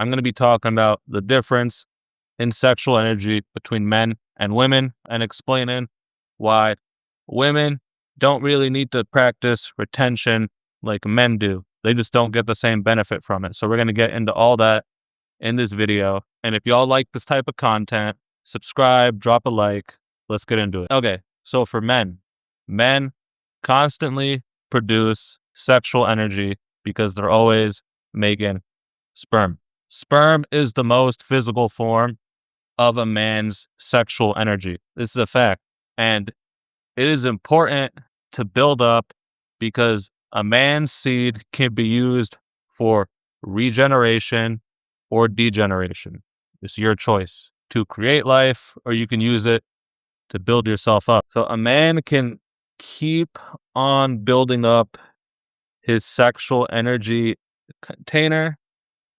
I'm going to be talking about the difference in sexual energy between men and women and explaining why women don't really need to practice retention like men do. They just don't get the same benefit from it. So we're going to get into all that in this video. And if y'all like this type of content, subscribe, drop a like. Let's get into it. Okay, so for men constantly produce sexual energy because they're always making sperm. Sperm is the most physical form of a man's sexual energy. This is a fact. And it is important to build up because a man's seed can be used for regeneration or degeneration. It's your choice to create life, or you can use it to build yourself up. So a man can keep on building up his sexual energy container.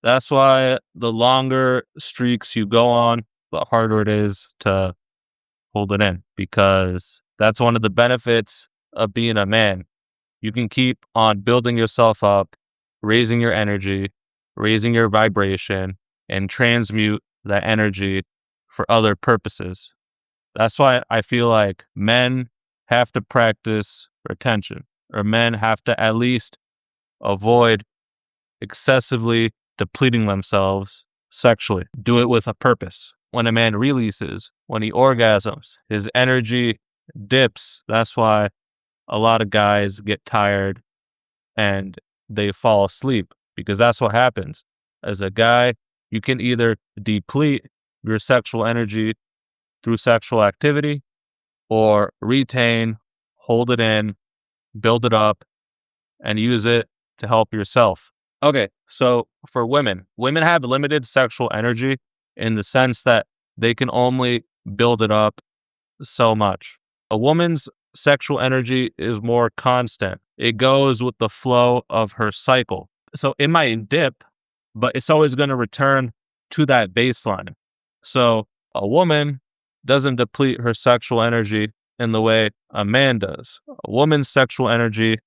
That's why the longer streaks you go on, the harder it is to hold it in, because that's one of the benefits of being a man. You can keep on building yourself up, raising your energy, raising your vibration, and transmute that energy for other purposes. That's why I feel like men have to practice retention, or men have to at least avoid excessively depleting themselves sexually. Do it with a purpose. When a man releases, when he orgasms, his energy dips. That's why a lot of guys get tired and they fall asleep, because that's what happens. As a guy, you can either deplete your sexual energy through sexual activity or retain, hold it in, build it up, and use it to help yourself. Okay, so for women have limited sexual energy in the sense that they can only build it up so much. A woman's sexual energy is more constant. It goes with the flow of her cycle. So it might dip, but it's always going to return to that baseline. So a woman doesn't deplete her sexual energy in the way a man does. A woman's sexual energy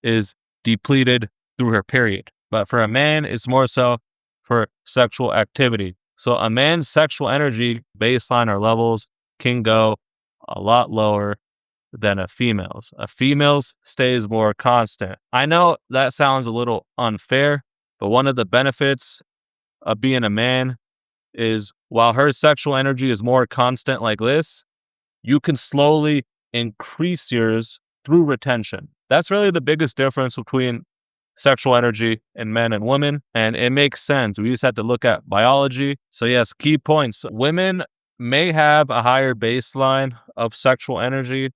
is depleted through her period. But for a man, it's more so for sexual activity. So a man's sexual energy baseline or levels can go a lot lower than a female's. A female's stays more constant. I know that sounds a little unfair, but one of the benefits of being a man is while her sexual energy is more constant like this, you can slowly increase yours through retention. That's really the biggest difference between sexual energy in men and women, and it makes sense. We just have to look at biology. So yes, key points. Women may have a higher baseline of sexual energy,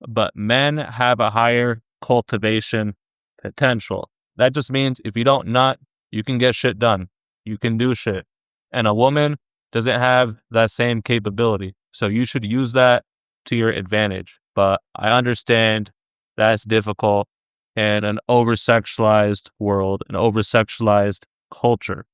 but men have a higher cultivation potential. That just means if you don't nut, you can get shit done. You can do shit. And a woman doesn't have that same capability. So you should use that to your advantage. But I understand that's difficult in an over-sexualized world, an over-sexualized culture.